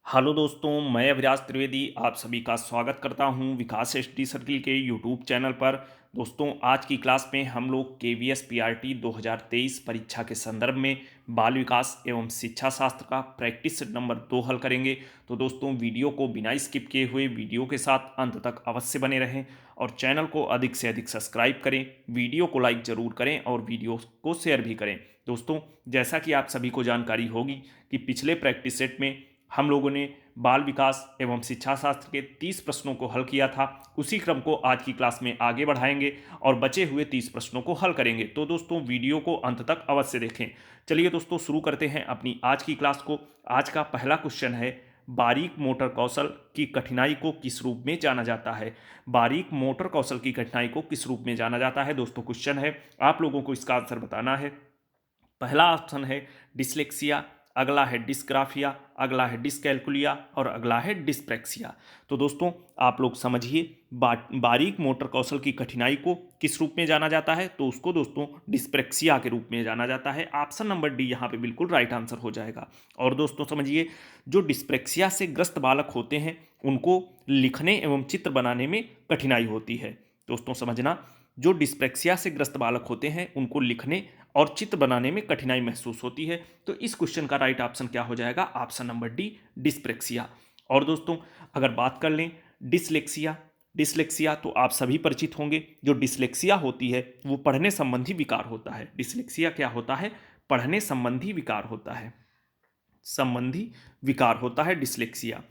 Hello दोस्तों, मैं अभिराज त्रिवेदी आप सभी का स्वागत करता हूं विकास एसटी सर्किल के यूट्यूब चैनल पर। दोस्तों, आज की क्लास में हम लोग केवीएस पीआरटी 2023 परीक्षा के संदर्भ में बाल विकास एवं शिक्षा शास्त्र का प्रैक्टिस सेट नंबर 2 हल करेंगे। तो दोस्तों, वीडियो को बिना स्किप किए हुए वीडियो के साथ अंत तक अवश्य बने रहें और चैनल को अधिक से अधिक सब्सक्राइब करें, वीडियो को लाइक ज़रूर करें और वीडियो को शेयर भी करें। दोस्तों, जैसा कि आप सभी को जानकारी होगी कि पिछले प्रैक्टिस सेट में हम लोगों ने बाल विकास एवं शिक्षा शास्त्र के 30 प्रश्नों को हल किया था। उसी क्रम को आज की क्लास में आगे बढ़ाएंगे और बचे हुए 30 प्रश्नों को हल करेंगे। तो दोस्तों, वीडियो को अंत तक अवश्य देखें। चलिए दोस्तों, शुरू करते हैं अपनी आज की क्लास को। आज का पहला क्वेश्चन है, बारीक मोटर कौशल की कठिनाई को किस रूप में जाना जाता है। बारीक मोटर कौशल की कठिनाई को किस रूप में जाना जाता है। दोस्तों, क्वेश्चन है, आप लोगों को इसका आंसर बताना है। पहला ऑप्शन है डिसलेक्सिया, अगला है डिस्ग्राफिया, अगला है डिसकैलकुलिया और अगला है डिस्प्रैक्सिया। तो दोस्तों, आप लोग समझिए, बारीक मोटर कौशल की कठिनाई को किस रूप में जाना जाता है। तो उसको दोस्तों डिस्प्रैक्सिया के रूप में जाना जाता है। ऑप्शन नंबर डी यहाँ पे बिल्कुल राइट आंसर हो जाएगा। और दोस्तों समझिए, जो डिस्प्रैक्सिया से ग्रस्त बालक होते हैं उनको लिखने एवं चित्र बनाने में कठिनाई होती है। दोस्तों समझना, जो डिस्प्रैक्सिया से ग्रस्त बालक होते हैं उनको लिखने और चित्र बनाने में कठिनाई महसूस होती है। तो इस क्वेश्चन का राइट ऑप्शन क्या हो जाएगा? Option number D, dyspraxia. और दोस्तों, अगर बात कर लें डिसलेक्सिया, डिसलेक्सिया तो आप सभी परिचित होंगे। जो डिसलेक्सिया होती है वो पढ़ने संबंधी विकार होता है। डिसलेक्सिया क्या होता है? पढ़ने संबंधी विकार होता है, संबंधी विकार होता है डिसलेक्सिया।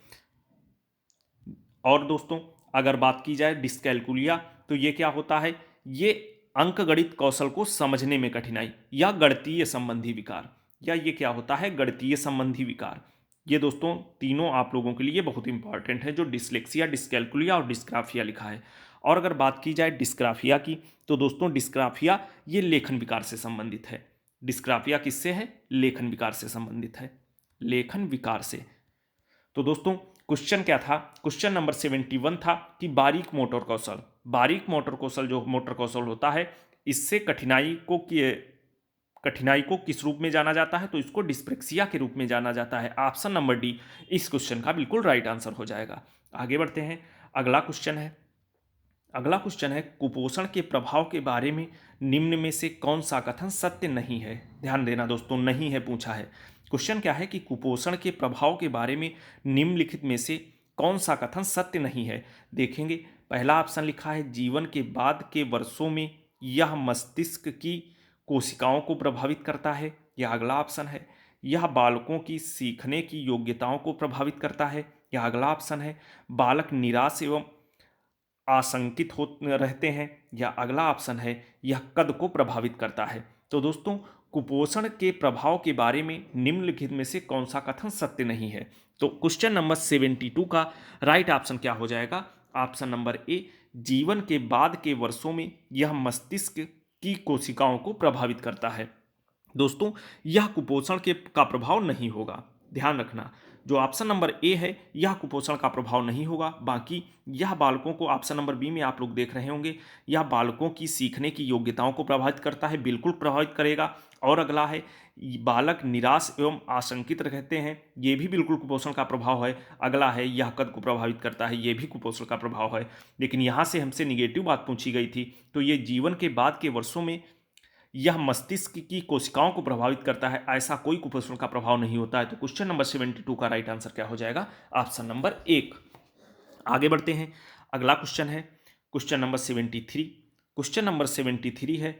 और दोस्तों, अगर बात की जाए डिस्कैलकुलिया, तो ये क्या होता है? ये अंकगणित कौशल को समझने में कठिनाई या गणितीय संबंधी विकार, या ये क्या होता है? गणितीय संबंधी विकार। ये दोस्तों तीनों आप लोगों के लिए बहुत इंपॉर्टेंट है, जो डिसलेक्सिया, डिस्कैलकुलिया और डिस्ग्राफिया लिखा है। और अगर बात की जाए डिस्ग्राफिया की, तो दोस्तों डिस्ग्राफिया ये लेखन विकार से संबंधित है। डिस्ग्राफिया किससे है? लेखन विकार से संबंधित है, लेखन विकार से। तो दोस्तों, क्वेश्चन क्या था? क्वेश्चन नंबर 71 था कि बारीक मोटर कौशल, बारीक मोटर कौशल जो मोटर कौशल होता है, इससे कठिनाई को किस रूप में जाना जाता है। तो इसको डिस्प्रेक्सिया के रूप में जाना जाता है। ऑप्शन नंबर डी इस क्वेश्चन का बिल्कुल राइट आंसर हो जाएगा। आगे बढ़ते हैं। अगला क्वेश्चन है कुपोषण के प्रभाव के बारे में निम्न में से कौन सा कथन सत्य नहीं है। ध्यान देना दोस्तों, नहीं है पूछा है। क्वेश्चन क्या है कि कुपोषण के प्रभाव के बारे में निम्नलिखित में से कौन सा कथन सत्य नहीं है। देखेंगे, पहला ऑप्शन लिखा है जीवन के बाद के वर्षों में यह मस्तिष्क की कोशिकाओं को प्रभावित करता है। यह अगला ऑप्शन है। यह बालकों की सीखने की योग्यताओं को प्रभावित करता है। यह अगला ऑप्शन है। बालक निराश एवं आशंकित हो रहते हैं। या अगला ऑप्शन है, यह कद को प्रभावित करता है। तो दोस्तों, कुपोषण के प्रभाव के बारे में निम्नलिखित में से कौन सा कथन सत्य नहीं है। तो क्वेश्चन नंबर 72 का राइट ऑप्शन क्या हो जाएगा? ऑप्शन नंबर ए, जीवन के बाद के वर्षों में यह मस्तिष्क की कोशिकाओं को प्रभावित करता है। दोस्तों, यह कुपोषण के का प्रभाव नहीं होगा, ध्यान रखना। जो ऑप्शन नंबर ए है, यह कुपोषण का प्रभाव नहीं होगा। बाकी यह बालकों को, ऑप्शन नंबर बी में आप लोग देख रहे होंगे, यह बालकों की सीखने की योग्यताओं को प्रभावित करता है, बिल्कुल प्रभावित करेगा। और अगला है, बालक निराश एवं आशंकित रहते हैं, ये भी बिल्कुल कुपोषण का प्रभाव है। अगला है, यह कद को प्रभावित करता है, ये भी कुपोषण का प्रभाव है। लेकिन यहाँ से हमसे निगेटिव बात पूछी गई थी, तो ये जीवन के बाद के वर्षों में यह मस्तिष्क की कोशिकाओं को प्रभावित करता है, ऐसा कोई कुपोषण का प्रभाव नहीं होता है। तो क्वेश्चन नंबर 72 का राइट आंसर क्या हो जाएगा? ऑप्शन नंबर एक। आगे बढ़ते हैं। अगला क्वेश्चन है क्वेश्चन नंबर 73। क्वेश्चन नंबर 73 है,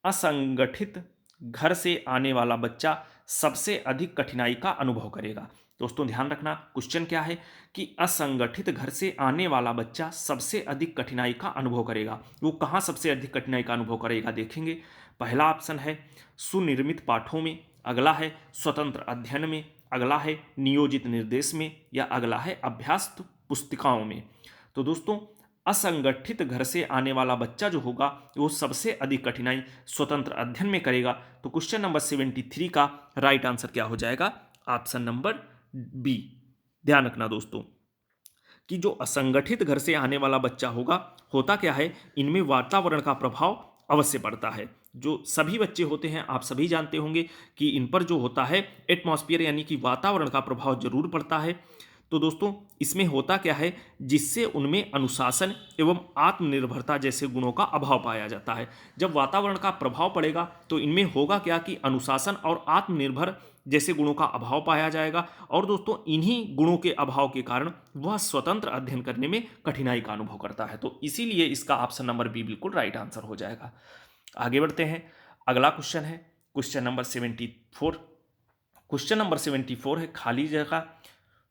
असंगठित घर से आने वाला बच्चा सबसे अधिक कठिनाई का अनुभव करेगा। दोस्तों ध्यान रखना, क्वेश्चन क्या है कि असंगठित घर से आने वाला बच्चा सबसे अधिक कठिनाई का अनुभव करेगा। वो कहाँ सबसे अधिक कठिनाई का अनुभव करेगा? देखेंगे, पहला ऑप्शन है सुनिर्मित पाठों में, अगला है स्वतंत्र अध्ययन में, अगला है नियोजित निर्देश में, या अगला है अभ्यास पुस्तिकाओं में। तो दोस्तों, असंगठित घर से आने वाला बच्चा जो होगा वो सबसे अधिक कठिनाई स्वतंत्र अध्ययन में करेगा। तो क्वेश्चन नंबर 73 का राइट आंसर क्या हो जाएगा? Option number B. ध्यान रखना दोस्तों कि जो असंगठित घर से आने वाला बच्चा होगा, होता क्या है, इनमें वातावरण का प्रभाव अवश्य पड़ता है। जो सभी बच्चे होते हैं, आप सभी जानते होंगे कि इन पर जो होता है एटमॉस्फेयर यानी कि वातावरण का प्रभाव जरूर पड़ता है। तो दोस्तों इसमें होता क्या है, जिससे उनमें अनुशासन एवं आत्मनिर्भरता जैसे गुणों का अभाव पाया जाता है। जब वातावरण का प्रभाव पड़ेगा तो इनमें होगा क्या कि अनुशासन और आत्मनिर्भर जैसे गुणों का अभाव पाया जाएगा, और दोस्तों इन्हीं गुणों के अभाव के कारण वह स्वतंत्र अध्ययन करने में कठिनाई का अनुभव करता है। तो इसीलिए इसका ऑप्शन नंबर बी बिल्कुल राइट आंसर हो जाएगा। आगे बढ़ते हैं, अगला क्वेश्चन है क्वेश्चन नंबर 74। क्वेश्चन नंबर 74 है, खाली जगह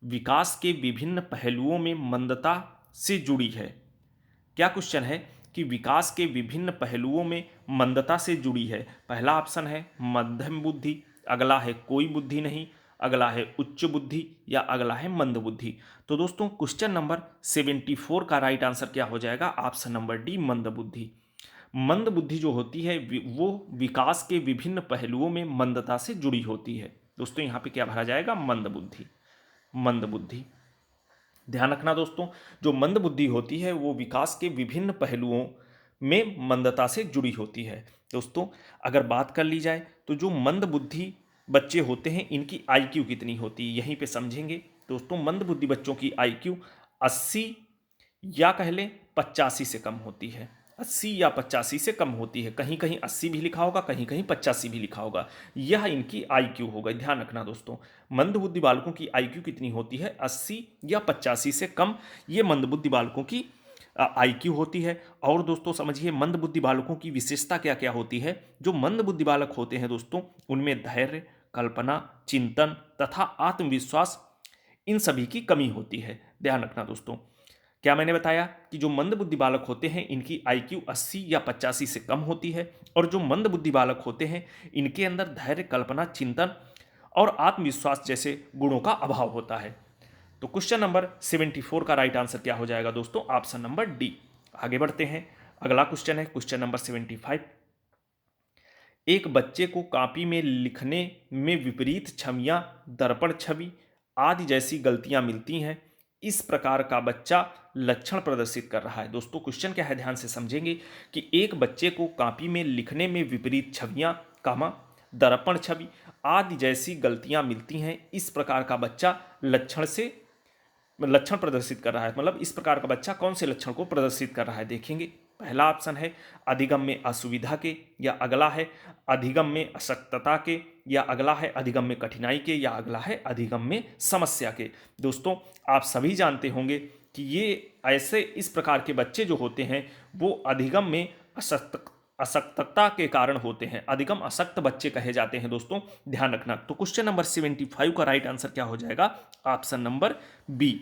विकास के विभिन्न पहलुओं में मंदता से जुड़ी है। क्या क्वेश्चन है कि विकास के विभिन्न पहलुओं में मंदता से जुड़ी है। पहला ऑप्शन है मध्यम बुद्धि, अगला है कोई बुद्धि नहीं, अगला है उच्च बुद्धि, या अगला है मंद बुद्धि। तो दोस्तों क्वेश्चन नंबर 74 का राइट आंसर क्या हो जाएगा, ऑप्शन नंबर डी मंद बुद्धि। मंद बुद्धि जो होती है वो विकास के विभिन्न पहलुओं में मंदता से जुड़ी होती है। दोस्तों यहाँ पे क्या भरा जाएगा, मंद बुद्धि। मंद बुद्धि, ध्यान रखना दोस्तों, जो मंद बुद्धि होती है वो विकास के विभिन्न पहलुओं में मंदता से जुड़ी होती है। दोस्तों अगर बात कर ली जाए तो जो मंद बुद्धि बच्चे होते हैं इनकी आईक्यू कितनी होती है, यहीं पे समझेंगे। दोस्तों मंद बुद्धि बच्चों की आईक्यू 80 या कह लें 85 से कम होती है। 80 या 85 से कम होती है, कहीं कहीं 80 भी लिखा होगा, कहीं कहीं 85 भी लिखा होगा, यह इनकी आईक्यू होगा। ध्यान रखना दोस्तों, मंदबुद्धि बालकों की आईक्यू कितनी होती है, 80 या 85 से कम, ये मंदबुद्धि बालकों की आईक्यू होती है। और दोस्तों समझिए मंदबुद्धि बालकों की विशेषता क्या क्या होती है। जो मंदबुद्धि बालक होते हैं दोस्तों उनमें धैर्य, कल्पना, चिंतन तथा आत्मविश्वास इन सभी की कमी होती है। ध्यान रखना दोस्तों, क्या मैंने बताया कि जो मंदबुद्धि बालक होते हैं इनकी आईक्यू 80 या 85 से कम होती है, और जो मंदबुद्धि बालक होते हैं इनके अंदर धैर्य, कल्पना, चिंतन और आत्मविश्वास जैसे गुणों का अभाव होता है। तो क्वेश्चन नंबर 74 का राइट आंसर क्या हो जाएगा दोस्तों, ऑप्शन नंबर डी। आगे बढ़ते हैं, अगला क्वेश्चन है क्वेश्चन नंबर 75। एक बच्चे को कॉपी में लिखने में विपरीत छवियां, दर्पण छवि आदि जैसी गलतियां मिलती हैं। इस प्रकार का बच्चा लक्षण प्रदर्शित कर रहा है। दोस्तों क्वेश्चन क्या है, ध्यान से समझेंगे कि एक बच्चे को कॉपी में लिखने में विपरीत छवियां, कामा, दर्पण छवि आदि जैसी गलतियां मिलती हैं। इस प्रकार का बच्चा लक्षण प्रदर्शित कर रहा है, मतलब इस प्रकार का बच्चा कौन से लक्षण को प्रदर्शित कर रहा है, देखेंगे। पहला ऑप्शन है अधिगम में असुविधा के, या अगला है अधिगम में अशक्तता के, या अगला है अधिगम में कठिनाई के, या अगला है अधिगम में समस्या के। दोस्तों आप सभी जानते होंगे कि ये ऐसे इस प्रकार के बच्चे जो होते हैं वो अधिगम में अशक्तता के कारण होते हैं, अधिगम अशक्त बच्चे कहे जाते हैं। दोस्तों ध्यान रखना, तो क्वेश्चन नंबर 75 का राइट आंसर क्या हो जाएगा, option number B.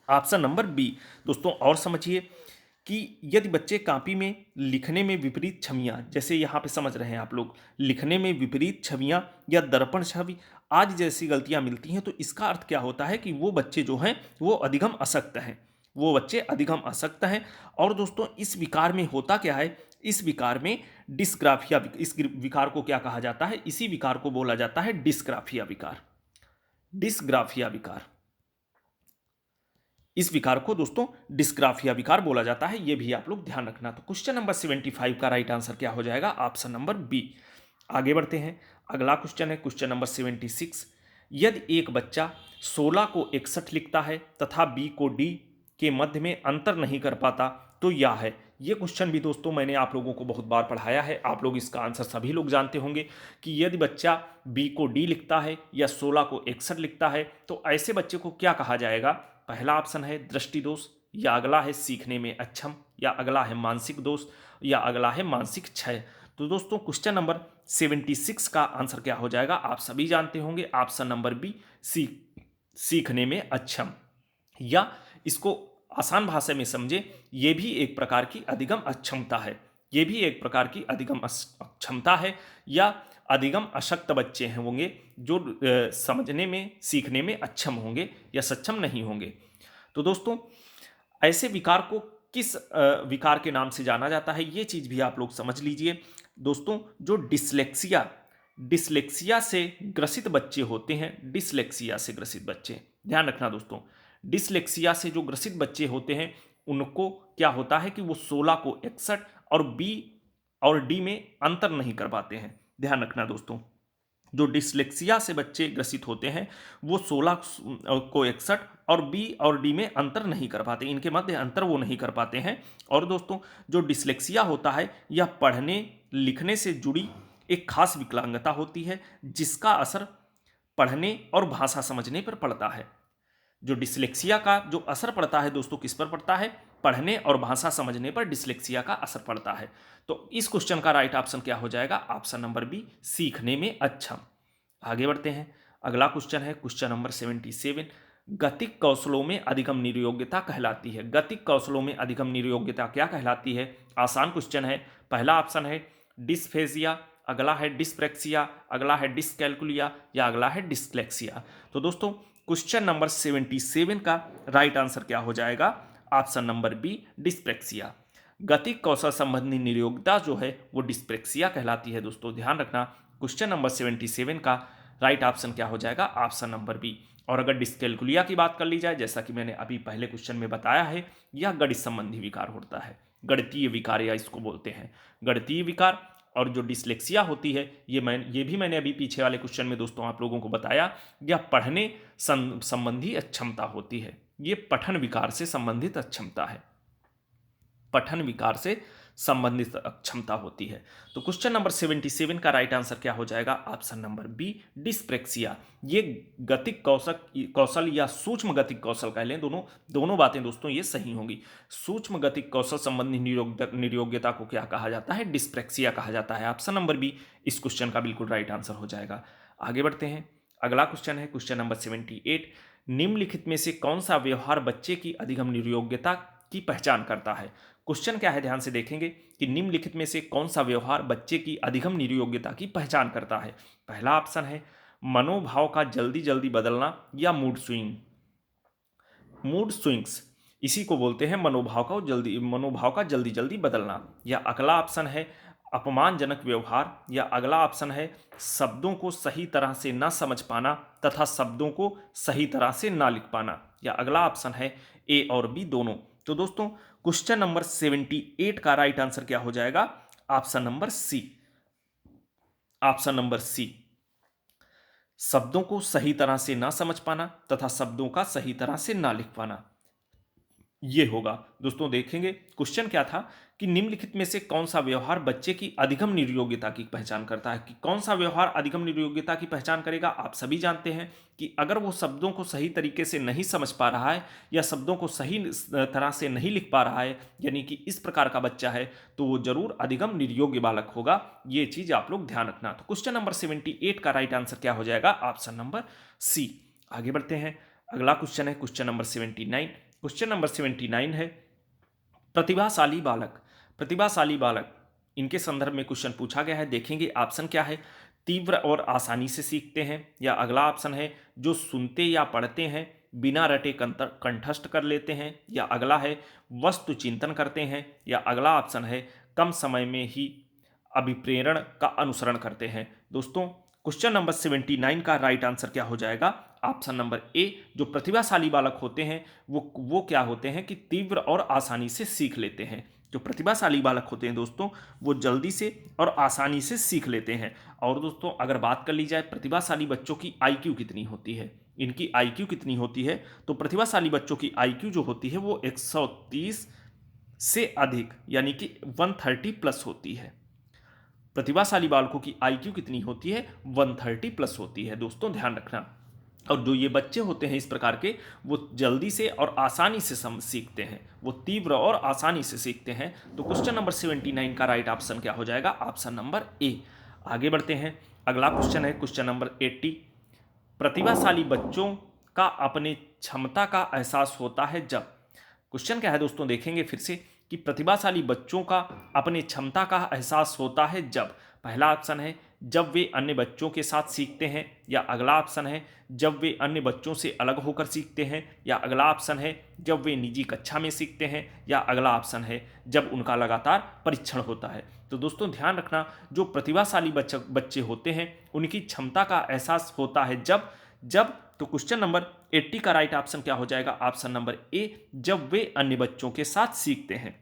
Option number B. दोस्तों और समझिए कि यदि बच्चे कॉपी में लिखने में विपरीत छवियां, जैसे यहाँ पे समझ रहे हैं आप लोग, लिखने में विपरीत छवियां या दर्पण छवि आदि जैसी गलतियां मिलती हैं, तो इसका अर्थ क्या होता है कि वो बच्चे जो हैं वो अधिगम अशक्त हैं, वो बच्चे अधिगम अशक्त हैं। और दोस्तों इस विकार में होता क्या है, इस विकार में डिस्ग्राफिया, इस विकार को क्या कहा जाता है, इसी विकार को बोला जाता है डिस्ग्राफिया विकार। डिस्ग्राफिया विकार, इस विकार को दोस्तों डिस्ग्राफिया विकार बोला जाता है, ये भी आप लोग ध्यान रखना। तो क्वेश्चन नंबर 75 का राइट आंसर क्या हो जाएगा, ऑप्शन नंबर बी। आगे बढ़ते हैं, अगला क्वेश्चन है क्वेश्चन नंबर 76। यदि एक बच्चा 16 को 61 लिखता है तथा बी को डी के मध्य में अंतर नहीं कर पाता तो यह है। ये क्वेश्चन भी दोस्तों मैंने आप लोगों को बहुत बार पढ़ाया है, आप लोग इसका आंसर सभी लोग जानते होंगे कि यदि बच्चा बी को डी लिखता है या 16 को 61 लिखता है तो ऐसे बच्चे को क्या कहा जाएगा। पहला ऑप्शन है दृष्टि दोष, या अगला है सीखने में अक्षम, या अगला है मानसिक दोष, या अगला है मानसिक क्षय। तो दोस्तों क्वेश्चन नंबर 76 का आंसर क्या हो जाएगा, आप सभी जानते होंगे, ऑप्शन नंबर बी, सीखने में अक्षम। या इसको आसान भाषा में समझे, ये भी एक प्रकार की अधिगम अक्षमता है, ये भी एक प्रकार की अधिगम अक्षमता है, या अधिगम अशक्त बच्चे हैं होंगे जो समझने में, सीखने में अक्षम होंगे या सक्षम नहीं होंगे। तो दोस्तों ऐसे विकार को किस विकार के नाम से जाना जाता है, ये चीज़ भी आप लोग समझ लीजिए। दोस्तों जो डिसलेक्सिया से ग्रसित बच्चे होते हैं, डिसलेक्सिया से ग्रसित बच्चे, ध्यान रखना दोस्तों, डिसलेक्सिया से जो ग्रसित बच्चे होते हैं उनको क्या होता है कि वो 16 को 61 और बी और डी में अंतर नहीं कर पाते हैं। ध्यान रखना दोस्तों, जो डिसलेक्सिया से बच्चे ग्रसित होते हैं वो 16 को 61 और बी और डी में अंतर नहीं कर पाते, इनके मध्य अंतर वो नहीं कर पाते हैं। और दोस्तों जो डिसलेक्सिया होता है यह पढ़ने लिखने से जुड़ी एक खास विकलांगता होती है जिसका असर पढ़ने और भाषा समझने पर पड़ता है। जो डिसलेक्सिया का जो असर पड़ता है दोस्तों किस पर पड़ता है? पढ़ने और भाषा समझने पर डिसलेक्सिया का असर पड़ता है। तो इस क्वेश्चन का राइट ऑप्शन क्या हो जाएगा? ऑप्शन नंबर बी, सीखने में अक्षम। आगे बढ़ते हैं। अगला क्वेश्चन है क्वेश्चन नंबर 77। गतिक कौशलों में अधिगम निर्योग्यता कहलाती है। गतिक कौशलों में अधिगम निर्योग्यता क्या कहलाती है? आसान क्वेश्चन है। पहला ऑप्शन है डिस्फेजिया, अगला है डिस्प्रेक्सिया, अगला है डिसकैलकुलिया या अगला है डिस्लेक्सिया। तो दोस्तों क्वेश्चन नंबर 77 का राइट आंसर क्या हो जाएगा? Option number B, dyspraxia. गतिक कौशल संबंधी निर्योग्यता जो है वो डिस्प्रेक्सिया कहलाती है। दोस्तों ध्यान रखना क्वेश्चन नंबर 77 का राइट ऑप्शन क्या हो जाएगा? Option number B. और अगर डिस्कैलकुलिया की बात कर ली जाए, जैसा कि मैंने अभी पहले क्वेश्चन में बताया है, यह गणित संबंधी विकार होता है, गणितीय विकार या इसको बोलते हैं गणितीय विकार। और जो डिसलेक्सिया होती है ये भी मैंने अभी पीछे वाले क्वेश्चन में दोस्तों आप लोगों को बताया, यह पढ़ने संबंधी अक्षमता होती है। ये पठन विकार से संबंधित अक्षमता है, पठन विकार से संबंधित अक्षमता होती है। तो क्वेश्चन नंबर 77 का राइट आंसर क्या हो जाएगा? Option number B, dyspraxia. ये गतिक कौशल या सूक्ष्म गतिक कौशल कह लें, दोनों बातें दोस्तों ये सही होंगी। सूक्ष्म गतिक कौशल संबंधी निर्योग्यता को क्या कहा जाता है? डिस्प्रेक्सिया कहा जाता है। ऑप्शन नंबर बी इस क्वेश्चन का बिल्कुल राइट आंसर हो जाएगा। आगे बढ़ते हैं। अगला क्वेश्चन है क्वेश्चन नंबर 78। निम्नलिखित में से कौन सा व्यवहार बच्चे की अधिगम निर्योग्यता की पहचान करता है? क्वेश्चन क्या है ध्यान से देखेंगे कि निम्नलिखित में से कौन सा व्यवहार बच्चे की अधिगम निर्योग्यता की पहचान करता है? पहला ऑप्शन है मनोभाव का जल्दी जल्दी बदलना या मूड स्विंग्स, इसी को बोलते हैं मनोभाव का जल्दी जल्दी बदलना। या अगला ऑप्शन है अपमानजनक व्यवहार, या अगला ऑप्शन है शब्दों को सही तरह से ना समझ पाना तथा शब्दों को सही तरह से ना लिख पाना, या अगला ऑप्शन है ए और बी दोनों। तो दोस्तों क्वेश्चन नंबर 78 का राइट आंसर क्या हो जाएगा? Option number C, option number C, शब्दों को सही तरह से ना समझ पाना तथा शब्दों का सही तरह से ना लिख पाना, ये होगा। दोस्तों देखेंगे क्वेश्चन क्या था कि निम्नलिखित में से कौन सा व्यवहार बच्चे की अधिगम निर्योग्यता की पहचान करता है। कि कौन सा व्यवहार अधिगम निर्योग्यता की पहचान करेगा? आप सभी जानते हैं कि अगर वो शब्दों को सही तरीके से नहीं समझ पा रहा है या शब्दों को सही तरह से नहीं लिख पा रहा है, यानी कि इस प्रकार का बच्चा है, तो वो जरूर अधिगम निर्योग्य बालक होगा। ये चीज आप लोग ध्यान रखना। तो क्वेश्चन नंबर 78 का राइट आंसर क्या हो जाएगा? Option number C. आगे बढ़ते हैं। अगला क्वेश्चन है क्वेश्चन नंबर 79। क्वेश्चन नंबर 79 है प्रतिभाशाली बालक। प्रतिभाशाली बालक, इनके संदर्भ में क्वेश्चन पूछा गया है। देखेंगे ऑप्शन क्या है? तीव्र और आसानी से सीखते हैं, या अगला ऑप्शन है जो सुनते या पढ़ते हैं बिना रटे कंठस्थ कर लेते हैं, या अगला है वस्तु चिंतन करते हैं, या अगला ऑप्शन है कम समय में ही अभिप्रेरण का अनुसरण करते हैं। दोस्तों क्वेश्चन नंबर 79 का राइट आंसर क्या हो जाएगा? Option number A. जो प्रतिभाशाली बालक होते हैं वो क्या होते हैं कि तीव्र और आसानी से सीख लेते हैं। जो प्रतिभाशाली बालक होते हैं दोस्तों वो जल्दी से और आसानी से सीख लेते हैं। और दोस्तों अगर बात कर ली जाए प्रतिभाशाली बच्चों की IQ कितनी होती है, इनकी IQ कितनी होती है, तो प्रतिभाशाली बच्चों की IQ जो होती है वो 130 से अधिक यानी कि 130 प्लस होती है। प्रतिभाशाली बालकों की IQ कितनी होती है? 130 प्लस होती है। दोस्तों ध्यान रखना। और जो ये बच्चे होते हैं इस प्रकार के, वो जल्दी से और आसानी से सीखते हैं, वो तीव्र और आसानी से सीखते हैं। तो क्वेश्चन नंबर 79 का राइट ऑप्शन क्या हो जाएगा? Option number A. आगे बढ़ते हैं। अगला क्वेश्चन है क्वेश्चन नंबर 80। प्रतिभाशाली बच्चों का अपने क्षमता का एहसास होता है जब। क्वेश्चन क्या है दोस्तों देखेंगे फिर से कि प्रतिभाशाली बच्चों का अपने क्षमता का एहसास होता है जब। पहला ऑप्शन है जब वे अन्य बच्चों के साथ सीखते हैं, या अगला ऑप्शन है जब वे अन्य बच्चों से अलग होकर सीखते हैं, या अगला ऑप्शन है जब वे निजी कक्षा में सीखते हैं, या अगला ऑप्शन है जब उनका लगातार परीक्षण होता है। तो दोस्तों ध्यान रखना, जो प्रतिभाशाली बच्चे होते हैं उनकी क्षमता का एहसास होता है जब तो क्वेश्चन नंबर 80 का राइट ऑप्शन क्या हो जाएगा? ऑप्शन नंबर ए, जब वे अन्य बच्चों के साथ सीखते हैं।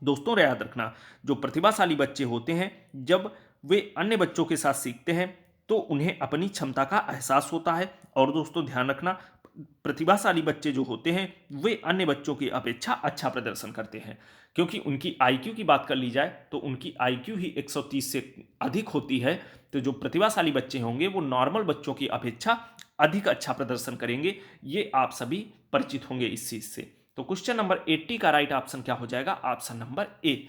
दोस्तों याद रखना, जो प्रतिभाशाली बच्चे होते हैं जब वे अन्य बच्चों के साथ सीखते हैं तो उन्हें अपनी क्षमता का एहसास होता है। और दोस्तों ध्यान रखना, प्रतिभाशाली बच्चे जो होते हैं वे अन्य बच्चों की अपेक्षा अच्छा प्रदर्शन करते हैं, क्योंकि उनकी आईक्यू की बात कर ली जाए तो उनकी आईक्यू ही 130 से अधिक होती है। तो जो प्रतिभाशाली बच्चे होंगे वो नॉर्मल बच्चों की अपेक्षा अधिक अच्छा प्रदर्शन करेंगे। ये आप सभी परिचित होंगे इस चीज से। तो क्वेश्चन नंबर 80 का राइट ऑप्शन क्या हो जाएगा? Option number A.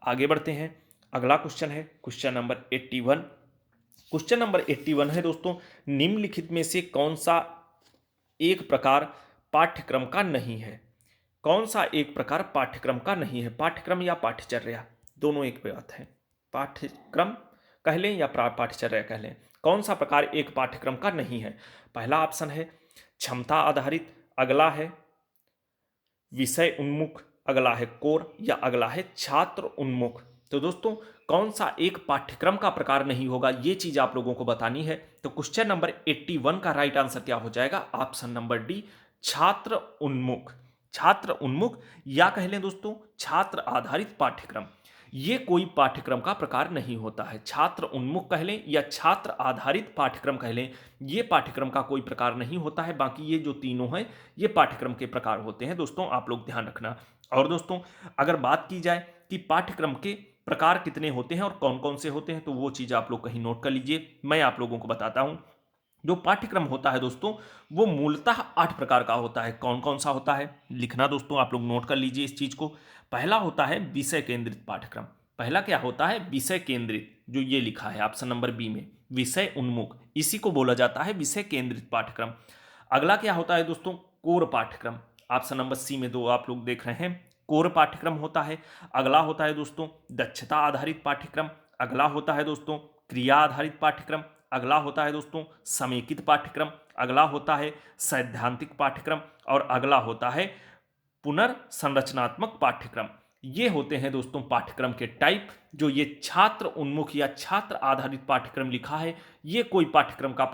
आगे बढ़ते हैं, अगला क्वेश्चन है क्वेश्चन नंबर 81। क्वेश्चन नंबर 81 है दोस्तों, निम्नलिखित में से कौन सा एक प्रकार पाठ्यक्रम का नहीं है? कौन सा एक प्रकार पाठ्यक्रम का नहीं है? पाठ्यक्रम या पाठ्यचर्या दोनों एक बात है। पाठ्यक्रम कह लें या पाठ्यचर्या कह लें, कौन सा प्रकार एक पाठ्यक्रम का नहीं है? पहला ऑप्शन है क्षमता आधारित, अगला है विषय उन्मुख, अगला है कोर, या अगला है छात्र उन्मुख। तो दोस्तों कौन सा एक पाठ्यक्रम का प्रकार नहीं होगा, ये चीज आप लोगों को बतानी है। तो क्वेश्चन नंबर 81 का राइट आंसर क्या हो जाएगा? ऑप्शन नंबर डी, छात्र उन्मुख। छात्र उन्मुख या कह लें दोस्तों छात्र आधारित पाठ्यक्रम, ये कोई पाठ्यक्रम का प्रकार नहीं होता है। छात्र उन्मुख कह लें या छात्र आधारित पाठ्यक्रम कह लें, ये पाठ्यक्रम का कोई प्रकार नहीं होता है। बाकी ये जो तीनों हैं ये पाठ्यक्रम के प्रकार होते हैं दोस्तों, आप लोग ध्यान रखना। और दोस्तों अगर बात की जाए कि पाठ्यक्रम के प्रकार कितने होते हैं और कौन कौन से होते हैं, तो वो चीज़ आप लोग कहीं नोट कर लीजिए, मैं आप लोगों को बताता हूँ। जो पाठ्यक्रम होता है दोस्तों वो मूलतः 8 प्रकार का होता है। कौन कौन सा होता है लिखना दोस्तों, आप लोग नोट कर लीजिए इस चीज को। पहला होता है विषय केंद्रित पाठ्यक्रम। पहला क्या होता है? विषय केंद्रित, जो ये लिखा है ऑप्शन नंबर बी में, विषय उन्मुख, इसी को बोला जाता है विषय केंद्रित पाठ्यक्रम। अगला क्या होता है दोस्तों? कोर पाठ्यक्रम। ऑप्शन नंबर सी में दो आप लोग देख रहे हैं, कोर पाठ्यक्रम होता है। अगला होता है दोस्तों दक्षता आधारित पाठ्यक्रम। अगला होता है दोस्तों क्रिया आधारित पाठ्यक्रम। अगला होता है दोस्तों समेकित पाठ्यक्रम। अगला होता है सैद्धांतिक पाठ्यक्रम। और अगला होता है पुनर्संरचनात्मक पाठ्यक्रम। ये होते हैं दोस्तों पाठ्यक्रम के टाइप। जो ये छात्र उन्मुख या छात्र आधारित पाठ्यक्रम लिखा है ये कोई पाठ्यक्रम का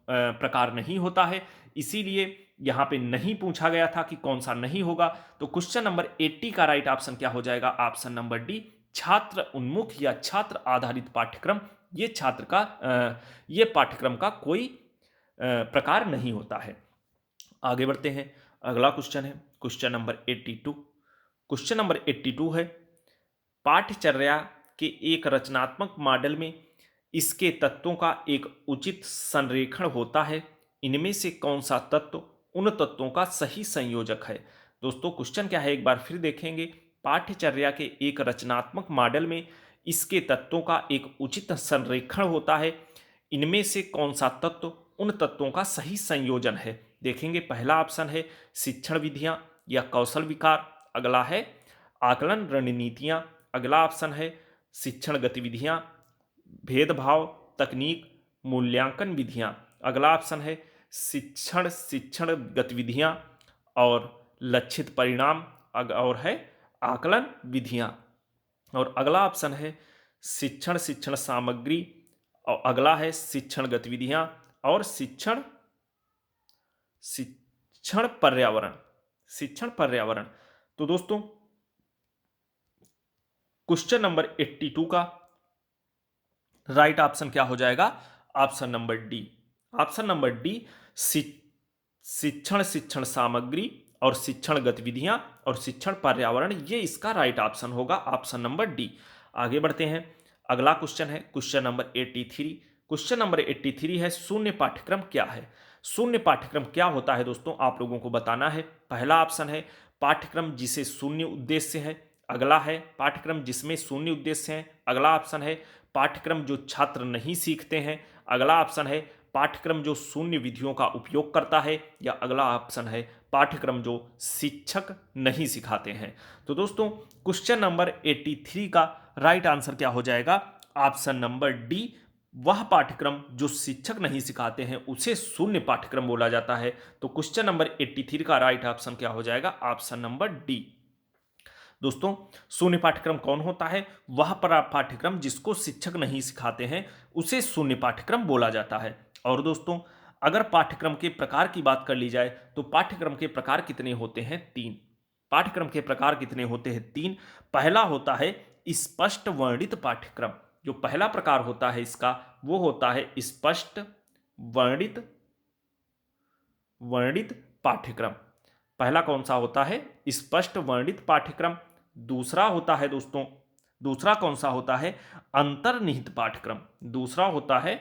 प्रकार नहीं होता है, इसीलिए यहां पे नहीं पूछा गया था कि कौन सा नहीं होगा। तो क्वेश्चन नंबर 80 का राइट ऑप्शन क्या हो जाएगा? ऑप्शन नंबर डी, छात्र उन्मुख या छात्र आधारित पाठ्यक्रम। ये पाठ्यक्रम का कोई प्रकार नहीं होता है। आगे बढ़ते हैं, अगला क्वेश्चन है क्वेश्चन नंबर 82। क्वेश्चन नंबर 82 है पाठ्यचर्या के एक रचनात्मक मॉडल में इसके तत्वों का एक उचित संरेखण होता है, इनमें से कौन सा तत्व उन तत्वों का सही संयोजक है? दोस्तों क्वेश्चन क्या है एक बार फिर देखेंगे। पाठ्यचर्या के एक रचनात्मक मॉडल में इसके तत्वों का एक उचित संरेखण होता है, इनमें से कौन सा तत्व उन तत्वों का सही संयोजन है? देखेंगे पहला ऑप्शन है शिक्षण विधियां या कौशल विकार। अगला है आकलन रणनीतियां। अगला ऑप्शन है शिक्षण गतिविधियां, भेदभाव तकनीक, मूल्यांकन विधियां। अगला ऑप्शन है शिक्षण गतिविधियां और लक्षित परिणाम, और है आकलन विधियां। और अगला ऑप्शन है शिक्षण सामग्री, और अगला है शिक्षण गतिविधियां और शिक्षण पर्यावरण। तो दोस्तों क्वेश्चन नंबर 82 का राइट ऑप्शन क्या हो जाएगा? Option number D. Option number D, शिक्षण सामग्री और शिक्षण गतिविधियां और शिक्षण पर्यावरण, ये इसका राइट ऑप्शन होगा, ऑप्शन नंबर डी। आगे बढ़ते हैं, अगला क्वेश्चन है क्वेश्चन नंबर 83। क्वेश्चन नंबर 83 है शून्य पाठ्यक्रम क्या है? शून्य पाठ्यक्रम क्या होता है दोस्तों, आप लोगों को बताना है। पहला ऑप्शन है पाठ्यक्रम जिसे शून्य उद्देश्य है। अगला है पाठ्यक्रम जिसमें शून्य उद्देश्य है। अगला ऑप्शन है पाठ्यक्रम जो छात्र नहीं सीखते हैं। अगला ऑप्शन है पाठ्यक्रम जो शून्य विधियों का उपयोग करता है। या अगला ऑप्शन है पाठ्यक्रम जो शिक्षक नहीं सिखाते हैं। तो दोस्तों क्वेश्चन नंबर 83 का राइट आंसर क्या हो जाएगा? ऑप्शन नंबर डी, वह पाठ्यक्रम जो शिक्षक नहीं सिखाते हैं उसे शून्य पाठ्यक्रम बोला जाता है। तो क्वेश्चन नंबर 83 का राइट ऑप्शन क्या हो जाएगा? Option number D. दोस्तों शून्य पाठ्यक्रम कौन होता है? वह पाठ्यक्रम जिसको शिक्षक नहीं सिखाते हैं उसे शून्य पाठ्यक्रम बोला जाता है। और दोस्तों अगर पाठ्यक्रम के प्रकार की बात कर ली जाए तो पाठ्यक्रम के प्रकार कितने होते हैं? 3। पाठ्यक्रम के प्रकार कितने होते हैं? 3। पहला होता है स्पष्ट वर्णित पाठ्यक्रम। जो पहला प्रकार होता है इसका वो होता है स्पष्ट वर्णित वर्णित पाठ्यक्रम। पहला कौन सा होता है? स्पष्ट वर्णित पाठ्यक्रम। दूसरा होता है दोस्तों, दूसरा कौन सा होता है? अंतर्निहित पाठ्यक्रम। दूसरा होता है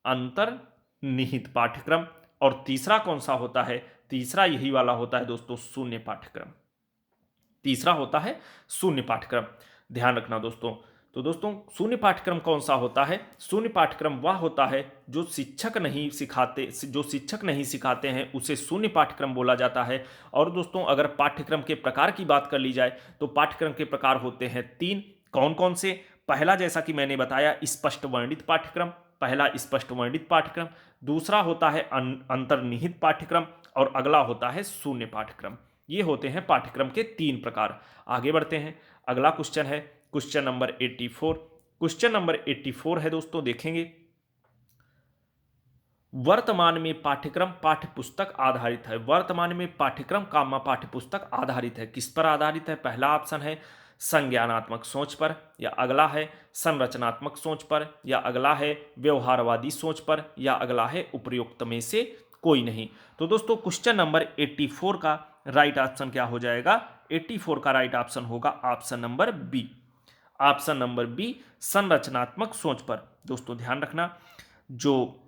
अंतर्निहित पाठ्यक्रम। और तीसरा कौन सा होता है? तीसरा यही वाला होता है दोस्तों, शून्य पाठ्यक्रम। तीसरा होता है शून्य पाठ्यक्रम। ध्यान रखना दोस्तों। तो दोस्तों शून्य पाठ्यक्रम कौन सा होता है? शून्य पाठ्यक्रम वह होता है जो शिक्षक नहीं सिखाते हैं उसे शून्य पाठ्यक्रम बोला जाता है। और दोस्तों अगर पाठ्यक्रम के प्रकार की बात कर ली जाए तो पाठ्यक्रम के प्रकार होते हैं तीन। कौन कौन से? पहला जैसा कि मैंने बताया स्पष्ट वर्णित पाठ्यक्रम, पहला स्पष्ट वर्णित पाठ्यक्रम। दूसरा होता है अंतर्निहित पाठ्यक्रम और अगला होता है शून्य पाठ्यक्रम। ये होते हैं पाठ्यक्रम के तीन प्रकार। आगे बढ़ते हैं। अगला क्वेश्चन है क्वेश्चन नंबर 84। क्वेश्चन नंबर 84 है दोस्तों, देखेंगे वर्तमान में पाठ्यक्रम पाठ्य पुस्तक आधारित है। वर्तमान में पाठ्यक्रम कामा पाठ्य पुस्तक आधारित है। किस पर आधारित है? पहला ऑप्शन है संज्ञानात्मक सोच पर, या अगला है संरचनात्मक सोच पर, या अगला है व्यवहारवादी सोच पर, या अगला है उपयुक्त में से कोई नहीं। तो दोस्तों क्वेश्चन नंबर 84 का राइट ऑप्शन क्या हो जाएगा? 84 का राइट ऑप्शन होगा option number B. Option number B, संरचनात्मक सोच पर। दोस्तों ध्यान रखना, जो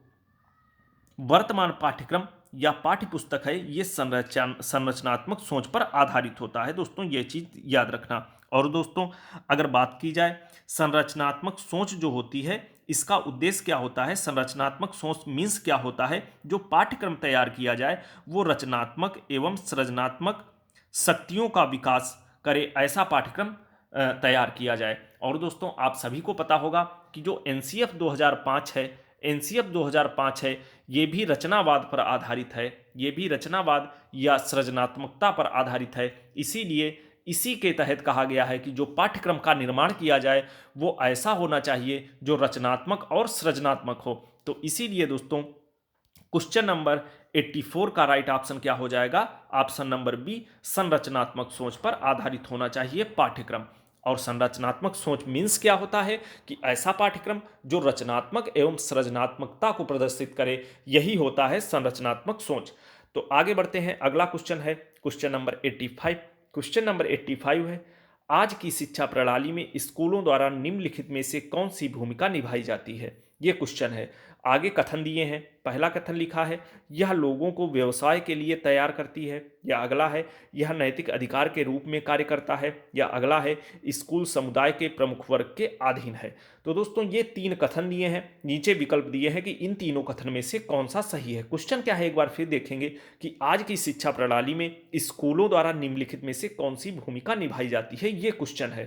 वर्तमान पाठ्यक्रम या पाठ्य पुस्तक है ये संरचनात्मक सोच पर आधारित होता है। दोस्तों ये चीज याद रखना। और दोस्तों अगर बात की जाए संरचनात्मक सोच जो होती है इसका उद्देश्य क्या होता है? संरचनात्मक सोच मीन्स क्या होता है? जो पाठ्यक्रम तैयार किया जाए वो रचनात्मक एवं सृजनात्मक शक्तियों का विकास करे, ऐसा पाठ्यक्रम तैयार किया जाए। और दोस्तों आप सभी को पता होगा कि जो एनसीएफ 2005 है, एनसीएफ 2005 है, ये भी रचनावाद पर आधारित है। ये भी रचनावाद या सृजनात्मकता पर आधारित है। इसीलिए इसी के तहत कहा गया है कि जो पाठ्यक्रम का निर्माण किया जाए वो ऐसा होना चाहिए जो रचनात्मक और सृजनात्मक हो। तो इसीलिए दोस्तों क्वेश्चन नंबर 84 का राइट ऑप्शन क्या हो जाएगा? ऑप्शन नंबर बी, संरचनात्मक सोच पर आधारित होना चाहिए पाठ्यक्रम। और संरचनात्मक सोच मीन्स क्या होता है? कि ऐसा पाठ्यक्रम जो रचनात्मक एवं सृजनात्मकता को प्रदर्शित करे, यही होता है संरचनात्मक सोच। तो आगे बढ़ते हैं। अगला क्वेश्चन है क्वेश्चन नंबर 85। क्वेश्चन नंबर 85 है, आज की शिक्षा प्रणाली में स्कूलों द्वारा निम्नलिखित में से कौन सी भूमिका निभाई जाती है? ये क्वेश्चन है। आगे कथन दिए हैं। पहला कथन लिखा है यह लोगों को व्यवसाय के लिए तैयार करती है, या अगला है यह नैतिक अधिकार के रूप में कार्य करता है, या अगला है स्कूल समुदाय के प्रमुख वर्ग के अधीन है। तो दोस्तों ये तीन कथन दिए हैं, नीचे विकल्प दिए हैं कि इन तीनों कथन में से कौन सा सही है। क्वेश्चन क्या है एक बार फिर देखेंगे कि आज की शिक्षा प्रणाली में स्कूलों द्वारा निम्नलिखित में से कौन सी भूमिका निभाई जाती है, ये क्वेश्चन है।